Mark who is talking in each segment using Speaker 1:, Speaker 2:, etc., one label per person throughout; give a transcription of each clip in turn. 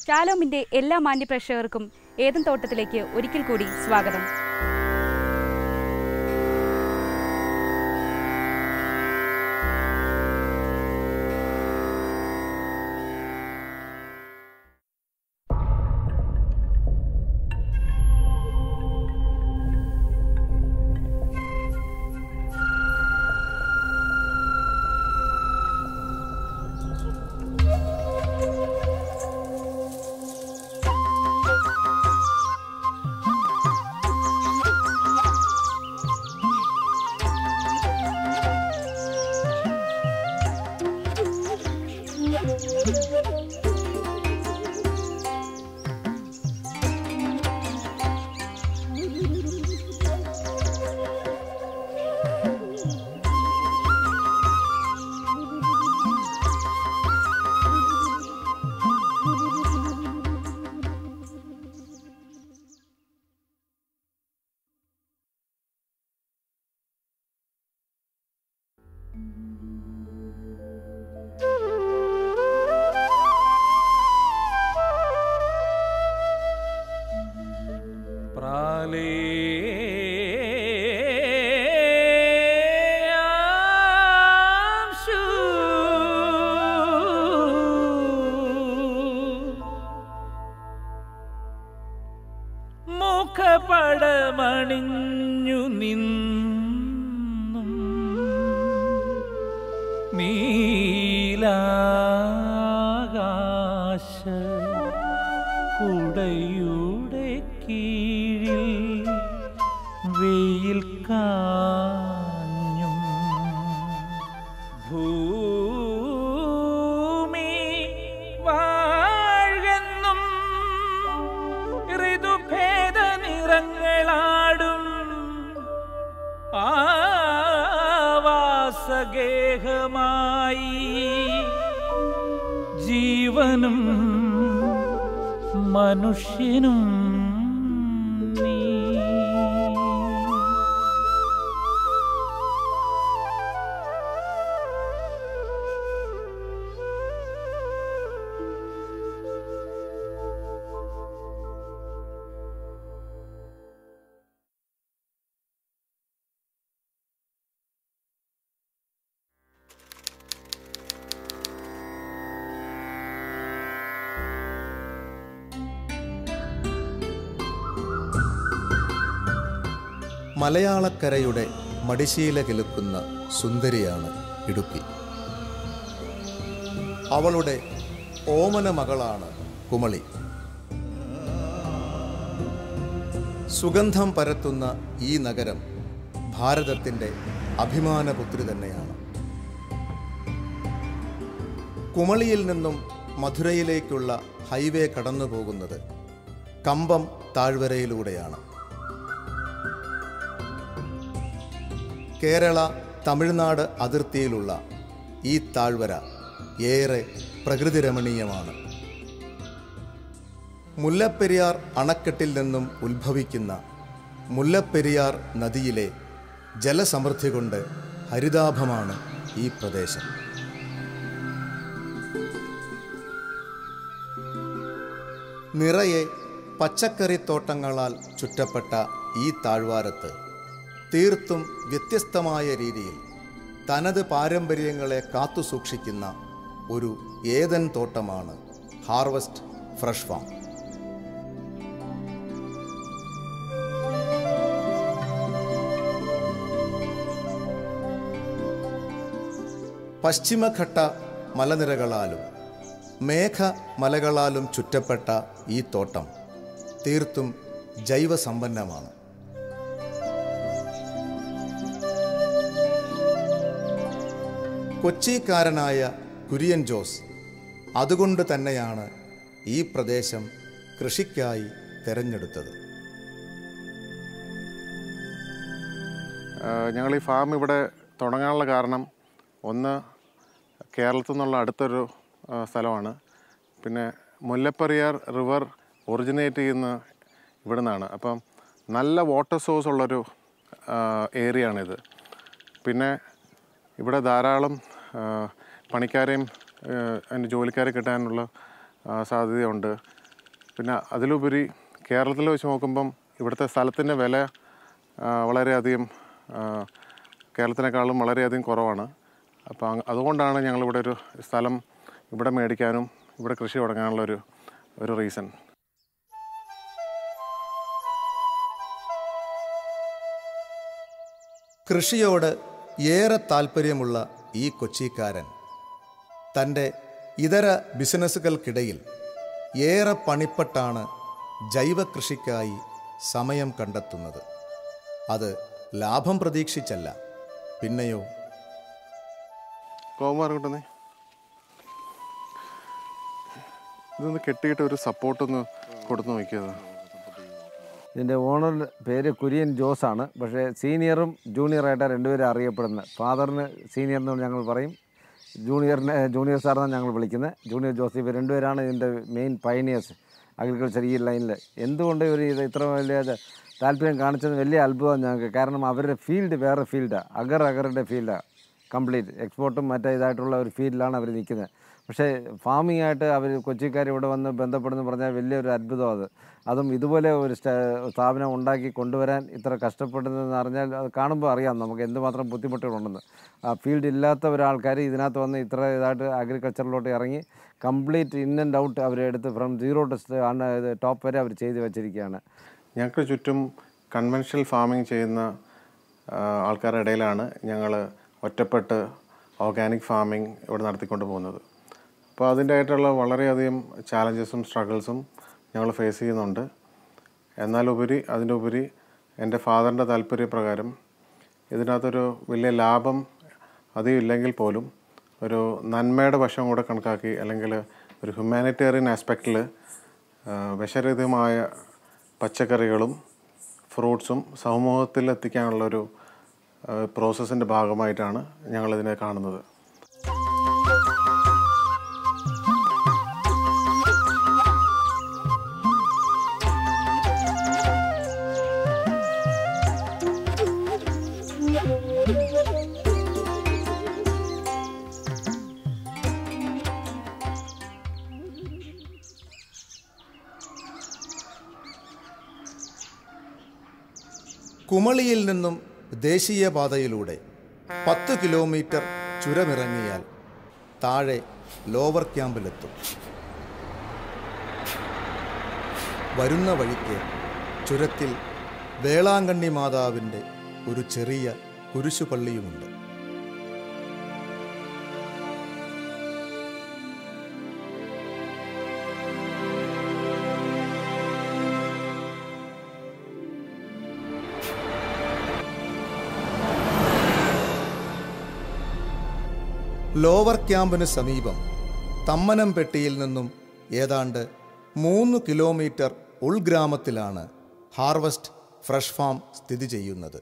Speaker 1: ഷാലോമിന്റെ എല്ലാ മാന്യപ്രേക്ഷകർക്കും ഏദൻ തോട്ടത്തിലേക്ക് ഒരിക്കൽ കൂടി സ്വാഗതം.
Speaker 2: മുഖപടമണിഞ്ഞു നിന്നും നീലാകാശ കുടയുടെ കീഴിൽ വെയിൽ കാഞ്ഞും ഭൂമി വാഴെന്നും ഋതുഭേദ നിറങ്ങളാടും ആവാസഗേഹമായി ജീവനും മനുഷ്യനും നീ.
Speaker 3: മലയാളക്കരയുടെ മടിശീല കിലുക്കുന്ന സുന്ദരിയാണ് ഇടുക്കി. അവളുടെ ഓമന മകളാണ് കുമളി. സുഗന്ധം പരത്തുന്ന ഈ നഗരം ഭാരതത്തിൻ്റെ അഭിമാനപുത്രി തന്നെയാണ്. കുമളിയിൽ നിന്നും മധുരയിലേക്കുള്ള ഹൈവേ കടന്നു പോകുന്നത് കമ്പം താഴ്വരയിലൂടെയാണ്. കേരള തമിഴ്നാട് അതിർത്തിയിലുള്ള ഈ താഴ്വര ഏറെ പ്രകൃതിരമണീയമാണ്. മുല്ലപ്പെരിയാർ അണക്കെട്ടിൽ നിന്നും ഉത്ഭവിക്കുന്ന മുല്ലപ്പെരിയാർ നദിയിലെ ജലസമൃദ്ധി കൊണ്ട് ഹരിതാഭമാണ് ഈ പ്രദേശം. നിറയെ പച്ചക്കറിത്തോട്ടങ്ങളാൽ ചുറ്റപ്പെട്ട ഈ താഴ്വാരത്ത് തീർത്തും വ്യത്യസ്തമായ രീതിയിൽ തനത് പാരമ്പര്യങ്ങളെ കാത്തുസൂക്ഷിക്കുന്ന ഒരു ഏദൻ തോട്ടമാണ് ഹാർവസ്റ്റ് ഫ്രഷ് ഫാം. പശ്ചിമഘട്ട മലനിരകളാലും മേഘമലകളാലും ചുറ്റപ്പെട്ട ഈ തോട്ടം തീർത്തും ജൈവസമ്പന്നമാണ്. കൊച്ചിക്കാരനായ കുര്യൻ ജോസ് അതുകൊണ്ട് തന്നെയാണ് ഈ പ്രദേശം കൃഷിക്കായി തിരഞ്ഞെടുത്തത്.
Speaker 4: ഞങ്ങൾ ഈ ഫാം ഇവിടെ തുടങ്ങാനുള്ള കാരണം ഒന്ന് കേരളത്തിൽ നിന്നുള്ള അടുത്തൊരു സ്ഥലമാണ്. പിന്നെ മുല്ലപ്പെരിയാർ റിവർ ഒറിജിനേറ്റ് ചെയ്യുന്ന ഇവിടെ നിന്നാണ്. അപ്പം നല്ല വാട്ടർ സോഴ്സ് ഉള്ളൊരു ഏരിയ ആണിത്. പിന്നെ ഇവിടെ ധാരാളം പണിക്കാരെയും അതിൻ്റെ ജോലിക്കാരെ കിട്ടാനുള്ള സാധ്യതയുണ്ട്. പിന്നെ അതിലുപരി കേരളത്തിൽ വെച്ച് നോക്കുമ്പം ഇവിടുത്തെ സ്ഥലത്തിൻ്റെ വില വളരെയധികം കേരളത്തിനേക്കാളും വളരെയധികം കുറവാണ്. അപ്പോൾ അതുകൊണ്ടാണ് ഞങ്ങളിവിടെ ഒരു സ്ഥലം ഇവിടെ മേടിക്കാനും ഇവിടെ കൃഷി തുടങ്ങാനുള്ള ഒരു റീസൺ.
Speaker 3: കൃഷിയോട് ഏറെ താല്പര്യമുള്ള ഈ കൊച്ചിക്കാരൻ തൻ്റെ ഇതര ബിസിനസ്സുകൾക്കിടയിൽ ഏറെ പണിപ്പെട്ടാണ് ജൈവ കൃഷിക്കായി സമയം കണ്ടെത്തുന്നത്. അത് ലാഭം പ്രതീക്ഷിച്ചല്ല, പിന്നെയോ
Speaker 4: കോമാർ കിട്ടുന്നേ ഇതൊന്ന് കെട്ടിയിട്ട് ഒരു സപ്പോർട്ടൊന്ന് കൊടുത്ത് നോക്കിയത്.
Speaker 5: ഇതിൻ്റെ ഓണർ പേര് കുര്യൻ ജോസ് ആണ്. പക്ഷേ സീനിയറും ജൂനിയറായിട്ടാണ് രണ്ടുപേരും അറിയപ്പെടുന്നത്. ഫാദറിന് സീനിയർ എന്ന് ഞങ്ങൾ പറയും, ജൂനിയർ സാറാണ് ഞങ്ങൾ വിളിക്കുന്നത്. ജൂനിയർ ജോസ്. ഇവർ രണ്ടുപേരാണ് ഇതിൻ്റെ മെയിൻ പയനിയേഴ്സ് അഗ്രികൾച്ചർ ഈ ലൈനിൽ. എന്തുകൊണ്ട് ഇവർ ഇത് ഇത്ര വലിയ താല്പര്യം കാണിച്ചത് വലിയ അത്ഭുതമാണ് ഞങ്ങൾക്ക്. കാരണം അവരുടെ ഫീൽഡ് വേറെ ഫീൽഡാണ്, അഗറുടെ ഫീൽഡാണ്. കംപ്ലീറ്റ് എക്സ്പോർട്ടും മറ്റേ ഇതായിട്ടുള്ള ഒരു ഫീൽഡിലാണ് അവർ നിൽക്കുന്നത്. പക്ഷേ ഫാമിംഗ് ആയിട്ട് അവർ കൊച്ചിക്കാർ ഇവിടെ വന്ന് ബന്ധപ്പെടുന്നു പറഞ്ഞാൽ വലിയൊരു അത്ഭുതം. അതും ഇതുപോലെ ഒരു സ്ഥാപനം ഉണ്ടാക്കി കൊണ്ടുവരാൻ ഇത്ര കഷ്ടപ്പെടുന്നതെന്ന് അറിഞ്ഞാൽ അത് കാണുമ്പോൾ അറിയാം നമുക്ക് എന്തുമാത്രം ബുദ്ധിമുട്ടുകളുണ്ടെന്ന്. ആ ഫീൽഡ് ഇല്ലാത്ത ഒരാൾക്കാർ ഇതിനകത്ത് വന്ന് ഇത്ര ഇതായിട്ട് അഗ്രികൾച്ചറിലോട്ട് ഇറങ്ങി കംപ്ലീറ്റ് ഇൻ ആൻഡ് ഔട്ട് അവരെടുത്ത് ഫ്രം സീറോ ടു ടോപ്പ് വരെ അവർ ചെയ്ത് വെച്ചിരിക്കുകയാണ്.
Speaker 4: ഞങ്ങൾക്ക് ചുറ്റും കൺവെൻഷണൽ ഫാമിംഗ് ചെയ്യുന്ന ആൾക്കാരുടെ ഇടയിലാണ് ഞങ്ങൾ ഒറ്റപ്പെട്ട് ഓർഗാനിക് ഫാമിംഗ് ഇവിടെ നടത്തിക്കൊണ്ട് പോകുന്നത്. അപ്പോൾ അതിൻ്റെതായിട്ടുള്ള വളരെയധികം ചാലഞ്ചസും സ്ട്രഗിൾസും ഞങ്ങൾ ഫേസ് ചെയ്യുന്നുണ്ട്. അതിൻ്റെ ഉപരി എൻ്റെ ഫാദറിൻ്റെ താല്പര്യപ്രകാരം ഇതിനകത്തൊരു വലിയ ലാഭം അധികം ഇല്ലെങ്കിൽ പോലും ഒരു നന്മയുടെ വശം കൂടെ കണക്കാക്കി, അല്ലെങ്കിൽ ഒരു ഹ്യൂമാനിറ്റേറിയൻ ആസ്പെക്റ്റിൽ വിഷരഹിതമായ പച്ചക്കറികളും ഫ്രൂട്ട്സും സമൂഹത്തിൽ എത്തിക്കാനുള്ളൊരു പ്രോസസ്സിൻ്റെ ഭാഗമായിട്ടാണ് ഞങ്ങളിതിനെ കാണുന്നത്.
Speaker 3: കുമളിയിൽ നിന്നും ദേശീയപാതയിലൂടെ 10 കിലോമീറ്റർ ചുരമിറങ്ങിയാൽ താഴെ ലോവർ ക്യാമ്പിലെത്തും. വരുന്ന വഴിക്ക് ചുരത്തിൽ വേളാങ്കണ്ണി മാതാവിൻ്റെ ഒരു ചെറിയ കുരിശുപള്ളിയുമുണ്ട്. ലോവർ ക്യാമ്പിന് സമീപം തമ്മനംപെട്ടിയിൽ നിന്നും ഏതാണ്ട് 3 കിലോമീറ്റർ ഉൾഗ്രാമത്തിലാണ് ഹാർവസ്റ്റ് ഫ്രഷ് ഫാം സ്ഥിതി ചെയ്യുന്നത്.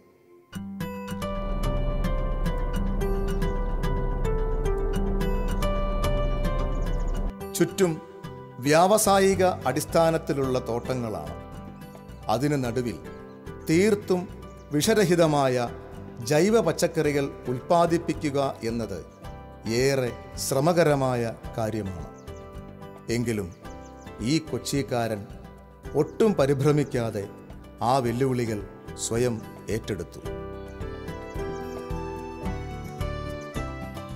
Speaker 3: ചുറ്റും വ്യാവസായിക അടിസ്ഥാനത്തിലുള്ള തോട്ടങ്ങളാണ്. അതിന് നടുവിൽ തീർത്തും വിഷരഹിതമായ ജൈവ പച്ചക്കറികൾ ഉൽപ്പാദിപ്പിക്കുക എന്നത് ഏറെ ശ്രമകരമായ കാര്യമാണ്. എങ്കിലും ഈ കൊച്ചിക്കാരൻ ഒട്ടും പരിഭ്രമിക്കാതെ ആ വെല്ലുവിളികൾ സ്വയം ഏറ്റെടുത്തു.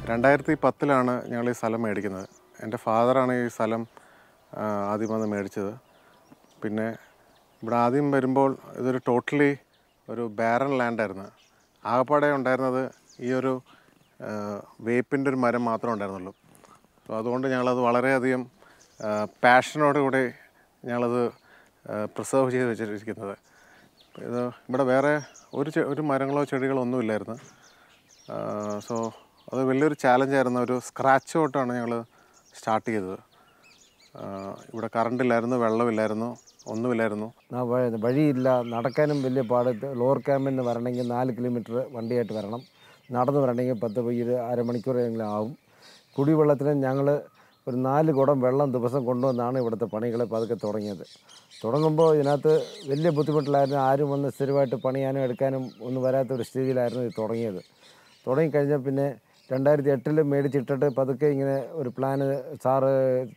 Speaker 4: 2010 ഞങ്ങൾ ഈ സ്ഥലം മേടിക്കുന്നത്. എൻ്റെ ഫാദറാണ് ഈ സ്ഥലം ആദ്യം വന്ന് മേടിച്ചത്. പിന്നെ ഇവിടെ ആദ്യം വരുമ്പോൾ ഇതൊരു ടോട്ടലി ഒരു ബാരൻ ലാൻഡായിരുന്നു. ആകപ്പാടെ ഉണ്ടായിരുന്നത് ഈ ഒരു വേപ്പിൻ്റെ ഒരു മരം മാത്രമേ ഉണ്ടായിരുന്നുള്ളൂ. സോ അതുകൊണ്ട് ഞങ്ങളത് വളരെയധികം പാഷനോടുകൂടി ഞങ്ങളത് പ്രിസർവ് ചെയ്ത് വെച്ചിരിക്കുന്നത്. ഇത് ഇവിടെ വേറെ ഒരു മരങ്ങളോ ചെടികളോ ഒന്നുമില്ലായിരുന്നു. സോ അത് വലിയൊരു ചാലഞ്ചായിരുന്നു. ഒരു സ്ക്രാച്ച് തൊട്ടാണ് ഞങ്ങൾ സ്റ്റാർട്ട് ചെയ്തത്. ഇവിടെ കറണ്ടില്ലായിരുന്നു, വെള്ളമില്ലായിരുന്നു, ഒന്നുമില്ലായിരുന്നു.
Speaker 5: വഴിയില്ല, നടക്കാനും വലിയ പാട്. ലോവർ ക്യാമ്പിൽ നിന്ന് വരണമെങ്കിൽ 4 കിലോമീറ്റർ വണ്ടിയായിട്ട് വരണം. നടന്ന് വരണമെങ്കിൽ 10 അരമണിക്കൂറെങ്കിലും ആവും. കുടിവെള്ളത്തിന് ഞങ്ങൾ ഒരു 4 കുടം വെള്ളം ദിവസം കൊണ്ടുവന്നാണ് ഇവിടുത്തെ പണികൾ പതുക്കെ തുടങ്ങിയത്. തുടങ്ങുമ്പോൾ ഇതിനകത്ത് വലിയ ബുദ്ധിമുട്ടിലായിരുന്നു. ആരും വന്ന് സ്ഥിരമായിട്ട് പണിയാനും എടുക്കാനും ഒന്നും വരാത്തൊരു സ്ഥിതിയിലായിരുന്നു ഇത് തുടങ്ങിയത്. തുടങ്ങിക്കഴിഞ്ഞാൽ പിന്നെ 2008 മേടിച്ചിട്ടിട്ട് പതുക്കെ ഇങ്ങനെ ഒരു പ്ലാന് സാറ്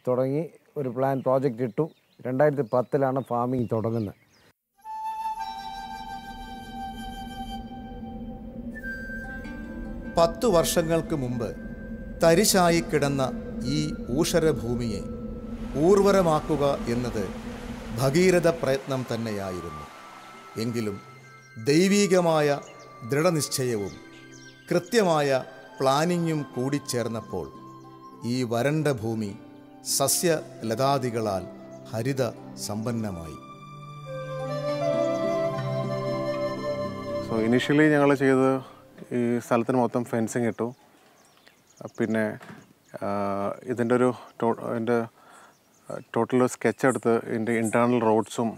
Speaker 5: തുടങ്ങി, ഒരു പ്ലാൻ പ്രോജക്റ്റ് ഇട്ടു. 2010 ഫാമിംഗ് തുടങ്ങുന്നത്.
Speaker 3: പത്തു വർഷങ്ങൾക്ക് മുമ്പ് തരിശായി കിടന്ന ഈ ഊഷരഭൂമിയെ ഊർവരമാക്കുക എന്നത് ഭഗീരഥ പ്രയത്നം തന്നെയായിരുന്നു. എങ്കിലും ദൈവീകമായ ദൃഢനിശ്ചയവും കൃത്യമായ പ്ലാനിങ്ങും കൂടിച്ചേർന്നപ്പോൾ ഈ വരണ്ട ഭൂമി സസ്യലതാദികളാൽ ഹരിത സമ്പന്നമായി.
Speaker 4: ഇനീഷ്യലി ഞങ്ങൾ ചെയ്തത് ഈ സ്ഥലത്തിന് മൊത്തം ഫെൻസിങ് ഇട്ടു. പിന്നെ ഇതിൻ്റെ ടോട്ടൽ സ്കെച്ച് എടുത്ത് ഇതിൻ്റെ ഇൻറ്റേർണൽ റോഡ്സും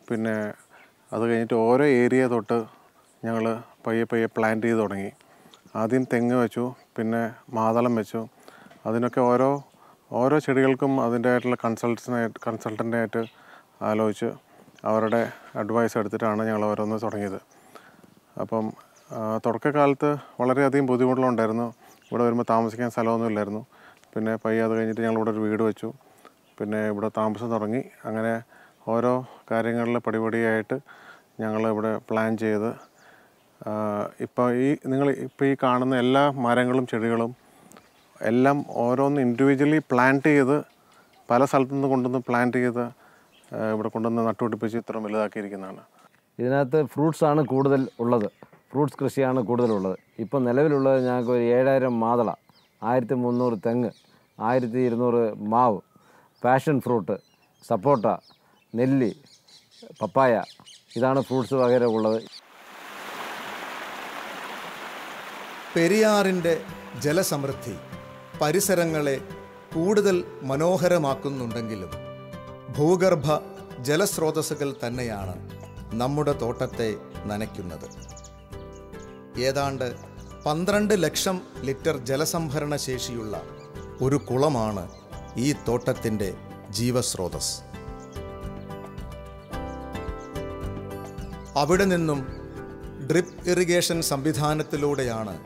Speaker 4: പിന്നെ അത് കഴിഞ്ഞിട്ട് ഓരോ ഏരിയ തൊട്ട് ഞങ്ങൾ പയ്യെ പ്ലാന്റ് ചെയ്ത് തുടങ്ങി. ആദ്യം തെങ്ങ് വെച്ചു, പിന്നെ മാതളം വെച്ചു. അതിനൊക്കെ ഓരോ ചെടികൾക്കും അതിൻ്റെതായിട്ടുള്ള കൺസൾട്ടൻ്റായിട്ട് ആലോചിച്ച് അവരുടെ അഡ്വൈസ് എടുത്തിട്ടാണ് ഞങ്ങൾ ഓരോന്ന് തുടങ്ങിയത്. അപ്പം തുടക്കകാലത്ത് വളരെയധികം ബുദ്ധിമുട്ടുകളുണ്ടായിരുന്നു. ഇവിടെ വരുമ്പോൾ താമസിക്കാൻ സ്ഥലമൊന്നും ഇല്ലായിരുന്നു. പിന്നെ പയ്യെ അത് കഴിഞ്ഞിട്ട് ഞങ്ങളിവിടെ ഒരു വീട് വെച്ചു. പിന്നെ ഇവിടെ താമസം തുടങ്ങി. അങ്ങനെ ഓരോ കാര്യങ്ങളിൽ പടിപടിയായിട്ട് ഞങ്ങളിവിടെ പ്ലാൻ ചെയ്ത് ഇപ്പോൾ ഈ കാണുന്ന എല്ലാ മരങ്ങളും ചെടികളും എല്ലാം ഓരോന്ന് ഇൻഡിവിജ്വലി പ്ലാന്റ് ചെയ്ത് പല സ്ഥലത്തുനിന്ന് കൊണ്ടുവന്ന് പ്ലാന്റ് ചെയ്ത് ഇവിടെ കൊണ്ടുവന്ന് നട്ടുപിടിപ്പിച്ച് ഇത്രയും വലുതാക്കിയിരിക്കുന്നതാണ്.
Speaker 5: ഇതിനകത്ത് ഫ്രൂട്ട്സാണ് കൂടുതൽ ഉള്ളത്. ഫ്രൂട്ട്സ് കൃഷിയാണ് കൂടുതലുള്ളത്. ഇപ്പം നിലവിലുള്ളത് ഞങ്ങൾക്ക് ഒരു 7000 മാതള, 1300 തെങ്ങ്, 1200 മാവ്, പാഷൻ ഫ്രൂട്ട്, സപ്പോട്ട, നെല്ലി, പപ്പായ, ഇതാണ് ഫ്രൂട്ട്സ് വകര ഉള്ളത്.
Speaker 3: പെരിയാറിൻ്റെ ജലസമൃദ്ധി പരിസരങ്ങളെ കൂടുതൽ മനോഹരമാക്കുന്നുണ്ടെങ്കിലും ഭൂഗർഭ ജലസ്രോതസ്സുകൾ തന്നെയാണ് നമ്മുടെ തോട്ടത്തെ നനയ്ക്കുന്നത്. ഏതാണ്ട് 12 ലക്ഷം ലിറ്റർ ജലസംഭരണ ശേഷിയുള്ള ഒരു കുളമാണ് ഈ തോട്ടത്തിൻ്റെ ജീവസ്രോതസ്. അവിടെ നിന്നും ഡ്രിപ്പ് ഇറിഗേഷൻ സംവിധാനത്തിലൂടെയാണ്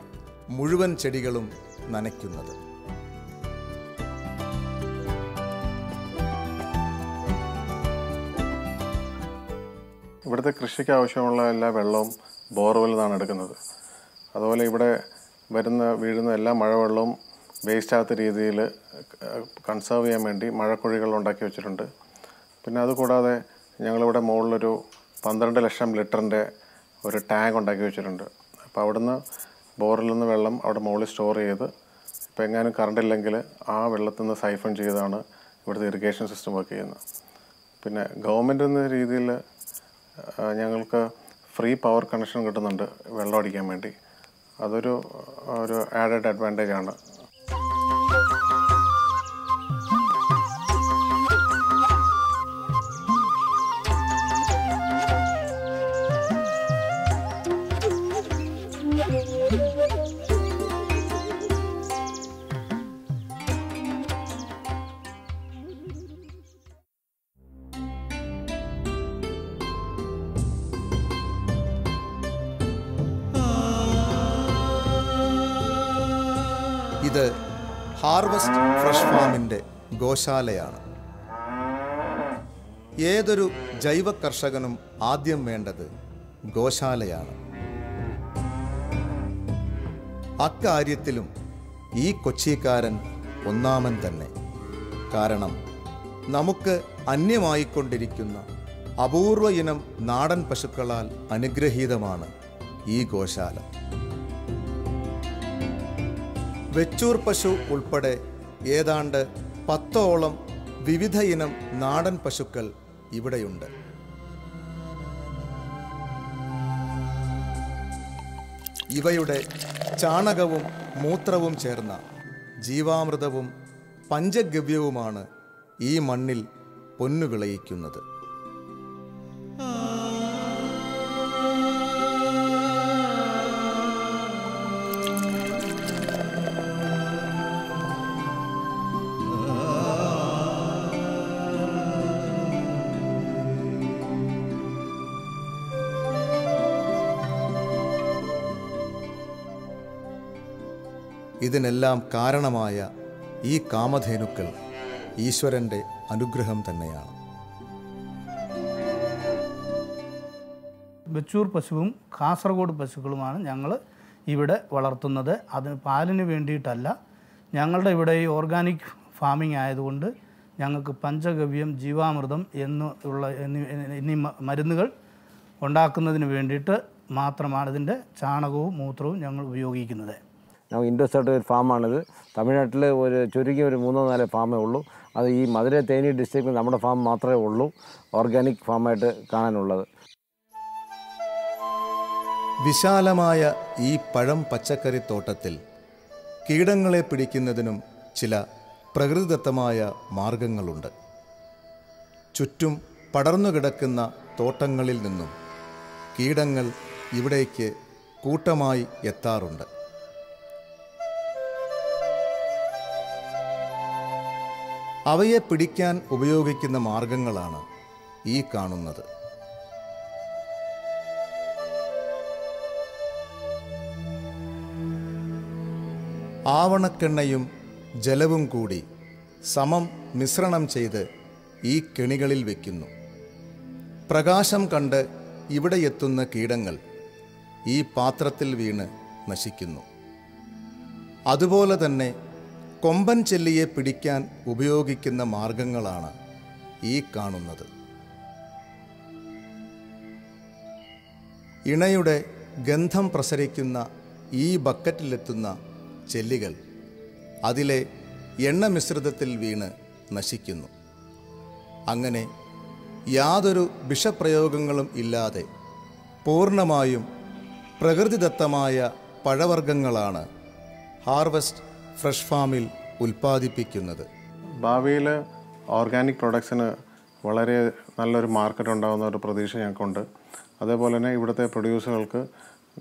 Speaker 3: മുഴുവൻ ചെടികളും നനയ്ക്കുന്നത്.
Speaker 4: ഇവിടുത്തെ കൃഷിക്ക് ആവശ്യമുള്ള എല്ലാ വെള്ളവും ബോർവെല്ലിൽ നിന്നാണ് എടുക്കുന്നത്. അതുപോലെ ഇവിടെ വീഴുന്ന എല്ലാ മഴവെള്ളവും വേസ്റ്റ് ആകാത്ത രീതിയിൽ കൺസേർവ് ചെയ്യാൻ വേണ്ടി മഴക്കുഴികൾ ഉണ്ടാക്കി വെച്ചിട്ടുണ്ട്. പിന്നെ അതുകൂടാതെ ഞങ്ങളിവിടെ മുകളിലൊരു 12 ലക്ഷം ലിറ്ററിൻ്റെ ഒരു ടാങ്ക് ഉണ്ടാക്കി വെച്ചിട്ടുണ്ട്. അപ്പോൾ അവിടുന്ന് ബോറിൽ നിന്ന് വെള്ളം അവിടെ മുകളിൽ സ്റ്റോർ ചെയ്ത് ഇപ്പോൾ എങ്ങാനും കറണ്ട് ഇല്ലെങ്കിൽ ആ വെള്ളത്തിൽ നിന്ന് സൈഫൺ ചെയ്താണ് ഇവിടുത്തെ ഇറിഗേഷൻ സിസ്റ്റം വർക്ക് ചെയ്യുന്നത്. പിന്നെ ഗവൺമെൻറ് എന്ന രീതിയിൽ ഞങ്ങൾക്ക് ഫ്രീ പവർ കണക്ഷൻ കിട്ടുന്നുണ്ട് വെള്ളം അടിക്കാൻ വേണ്ടി. അതൊരു ആഡഡ് അഡ്വാൻറ്റേജ് ആണ്.
Speaker 3: ഇത് ഹാർവസ്റ്റ് ഫ്രഷ് ഫാമിൻ്റെ ഗോശാലയാണ്. ഏതൊരു ജൈവ കർഷകനും ആദ്യം വേണ്ടത് ഗോശാലയാണ്. അക്കാര്യത്തിലും ഈ കൊച്ചിക്കാരൻ ഒന്നാമൻ തന്നെ. കാരണം നമുക്ക് അന്യമായിക്കൊണ്ടിരിക്കുന്ന അപൂർവ ഇനം നാടൻ പശുക്കളാൽ അനുഗ്രഹീതമാണ് ഈ ഗോശാല. വെച്ചൂർ പശു ഉൾപ്പെടെ ഏതാണ്ട് 10ഓളം വിവിധ ഇനം നാടൻ പശുക്കൾ ഇവിടെയുണ്ട്. ഇവയുടെ ചാണകവും മൂത്രവും ചേർന്ന ജീവാമൃതവും പഞ്ചഗവ്യവുമാണ് ഈ മണ്ണിൽ പൊന്നു വിളയിക്കുന്നത്. ഇതിനെല്ലാം കാരണമായ ഈ കാമധേനുക്കൾ ഈശ്വരൻ്റെ അനുഗ്രഹം തന്നെയാണ്.
Speaker 6: വെച്ചൂർ പശുവും കാസർഗോഡ് പശുക്കളുമാണ് ഞങ്ങൾ ഇവിടെ വളർത്തുന്നത്. അത് പാലിന് വേണ്ടിയിട്ടല്ല. ഞങ്ങളുടെ ഇവിടെ ഈ ഓർഗാനിക് ഫാമിംഗ് ആയതുകൊണ്ട് ഞങ്ങൾക്ക് പഞ്ചഗവ്യം, ജീവാമൃതം എന്നീ മരുന്നുകൾ ഉണ്ടാക്കുന്നതിന് വേണ്ടിയിട്ട് മാത്രമാണ് ഇതിൻ്റെ ചാണകവും മൂത്രവും ഞങ്ങൾ ഉപയോഗിക്കുന്നത്.
Speaker 5: ഇൻഡോ സർട്ടിഫൈഡ് ഫാമാണിത്. തമിഴ്നാട്ടിൽ ചുരുങ്ങിയ 3-4 ഫാമേ ഉള്ളൂ. അത് ഈ മധുര തേനി ഡിസ്ട്രിക്റ്റിൽ നമ്മുടെ ഫാം മാത്രമേ ഉള്ളൂ ഓർഗാനിക് ഫാമായിട്ട് കാണാനുള്ളത്.
Speaker 3: വിശാലമായ ഈ പഴം പച്ചക്കറി തോട്ടത്തിൽ കീടങ്ങളെ പിടിക്കുന്നതിനും ചില പ്രകൃതിദത്തമായ മാർഗങ്ങളുണ്ട്. ചുറ്റും പടർന്നുകിടക്കുന്ന തോട്ടങ്ങളിൽ നിന്നും കീടങ്ങൾ ഇവിടേക്ക് കൂട്ടമായി എത്താറുണ്ട്. അവയെ പിടിക്കാൻ ഉപയോഗിക്കുന്ന മാർഗങ്ങളാണ് ഈ കാണുന്നത്. ആവണക്കെണ്ണയും ജലവും കൂടി സമം മിശ്രണം ചെയ്ത് ഈ കെണികളിൽ വയ്ക്കുന്നു. പ്രകാശം കണ്ട് ഇവിടെ എത്തുന്ന കീടങ്ങൾ ഈ പാത്രത്തിൽ വീണ് നശിക്കുന്നു. അതുപോലെ തന്നെ കൊമ്പൻ ചെല്ലിയെ പിടിക്കാൻ ഉപയോഗിക്കുന്ന മാർഗങ്ങളാണ് ഈ കാണുന്നത്. ഇണയുടെ ഗന്ധം പ്രസരിക്കുന്ന ഈ ബക്കറ്റിലെത്തുന്ന ചെല്ലികൾ അതിലെ എണ്ണ മിശ്രിതത്തിൽ വീണ് നശിക്കുന്നു. അങ്ങനെ യാതൊരു വിഷപ്രയോഗങ്ങളും ഇല്ലാതെ പൂർണ്ണമായും പ്രകൃതിദത്തമായ പഴവർഗ്ഗങ്ങളാണ് ഹാർവസ്റ്റ് ഫ്രഷ് ഫാമിൽ ഉൽപ്പാദിപ്പിക്കുന്നത്.
Speaker 4: ഭാവിയിൽ ഓർഗാനിക് പ്രൊഡക്ട്സിന് വളരെ നല്ലൊരു മാർക്കറ്റ് ഉണ്ടാകുന്ന ഒരു പ്രതീക്ഷ ഞങ്ങൾക്കുണ്ട്. അതേപോലെ തന്നെ ഇവിടുത്തെ പ്രൊഡ്യൂസറുകൾക്ക്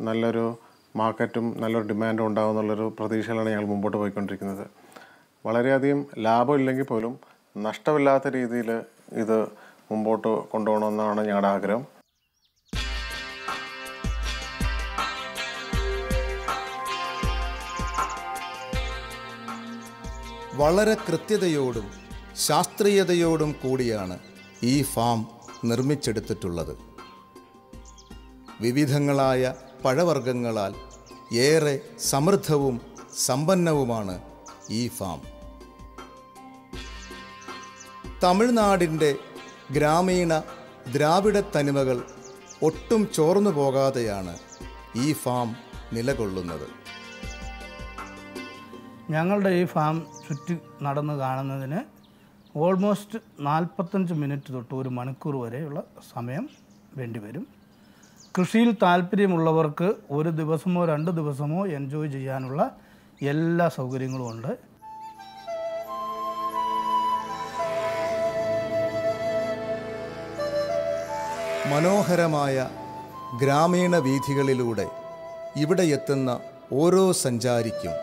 Speaker 4: നല്ലൊരു മാർക്കറ്റും നല്ലൊരു ഡിമാൻഡും ഉണ്ടാകുമെന്നുള്ളൊരു പ്രതീക്ഷയിലാണ് ഞങ്ങൾ മുമ്പോട്ട് പോയിക്കൊണ്ടിരിക്കുന്നത്. വളരെയധികം ലാഭമില്ലെങ്കിൽ പോലും നഷ്ടമില്ലാത്ത രീതിയിൽ ഇത് മുമ്പോട്ട് കൊണ്ടുപോകണമെന്നാണ് ഞങ്ങളുടെ ആഗ്രഹം.
Speaker 3: വളരെ കൃത്യതയോടും ശാസ്ത്രീയതയോടും കൂടിയാണ് ഈ ഫാം നിർമ്മിച്ചെടുത്തിട്ടുള്ളത്. വിവിധങ്ങളായ പഴവർഗ്ഗങ്ങളാൽ ഏറെ സമൃദ്ധവും സമ്പന്നവുമാണ് ഈ ഫാം. തമിഴ്നാടിൻ്റെ ഗ്രാമീണ ദ്രാവിഡ തനിമകൾ ഒട്ടും ചോർന്നു പോകാതെയാണ് ഈ ഫാം നിലകൊള്ളുന്നത്.
Speaker 6: ഞങ്ങളുടെ ഈ ഫാം ചുറ്റി നടന്ന് കാണുന്നതിന് ഓൾമോസ്റ്റ് 45 മിനിറ്റ് തൊട്ട് 1 മണിക്കൂർ വരെയുള്ള സമയം വേണ്ടിവരും. കൃഷിയിൽ താല്പര്യമുള്ളവർക്ക് 1 ദിവസമോ 2 ദിവസമോ എൻജോയ് ചെയ്യാനുള്ള എല്ലാ സൗകര്യങ്ങളും ഉണ്ട്.
Speaker 3: മനോഹരമായ ഗ്രാമീണ വീഥികളിലൂടെ ഇവിടെ എത്തുന്ന ഓരോ സഞ്ചാരിക്കും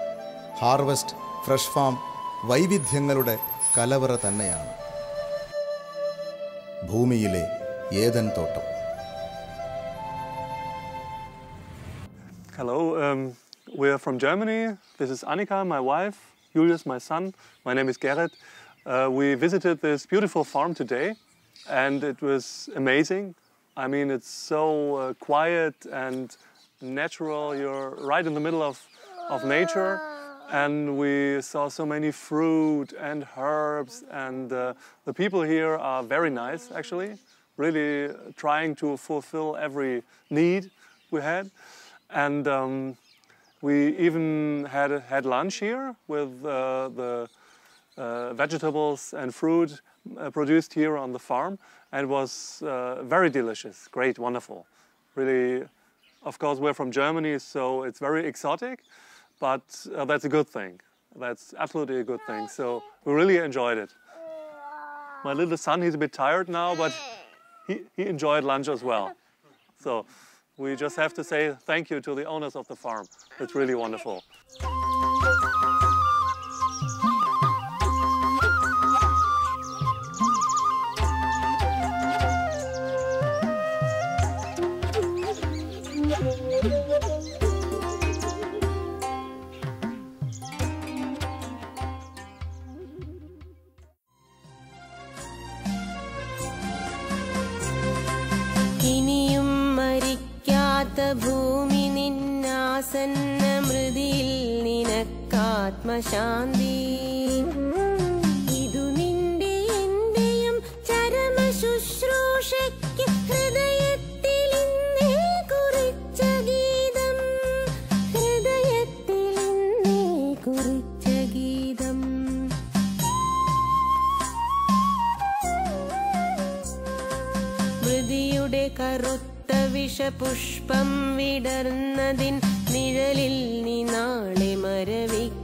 Speaker 3: ഹാർവസ്റ്റ് ഫ്രഷ് ഫാം വൈവിധ്യങ്ങളുടെ കലവറ തന്നെയാണ്. ഭൂമിയിലെ ഏദൻ തോട്ടം.
Speaker 7: Hello, we are from Germany. This is Annika, my wife, Julius, my son. My name is Gerrit. We visited this beautiful farm today and it was amazing. I mean, it's so quiet and natural. You're right in the middle of nature. And we saw so many fruit and herbs, and the people here are very nice, actually, really trying to fulfill every need we had. And we even had lunch here with the vegetables and fruit produced here on the farm, and it was very delicious, great, wonderful. Really, of course, we're from Germany, so it's very exotic. But that's a good thing. That's absolutely a good thing. So we really enjoyed it. My little son, he's a bit tired now, but he enjoyed lunch as well. So we just have to say thank you to the owners of the farm. It's really wonderful.
Speaker 8: ഇനിയും മരിക്കാനില്ല ഭൂമി നിന്നാസന്ന മൃതിയിൽ നിനക്കാത്മശാന്തി. ഇതു നിന്റെ എന്റെയും ചരമ ശുശ്രൂഷയ്ക്ക് ഹൃദയത്തിൽ ഇന്നേ കുറിച്ച ഗീതം, ഹൃദയത്തിൽ ഇന്നേ കുറിച്ച ഗീതം. മൃതിയുടെ കറുത്ത വിഷപുഷ്പം വിടർന്നതിൻ നിഴലിൽ നീ നാളെ മരവിക്കും.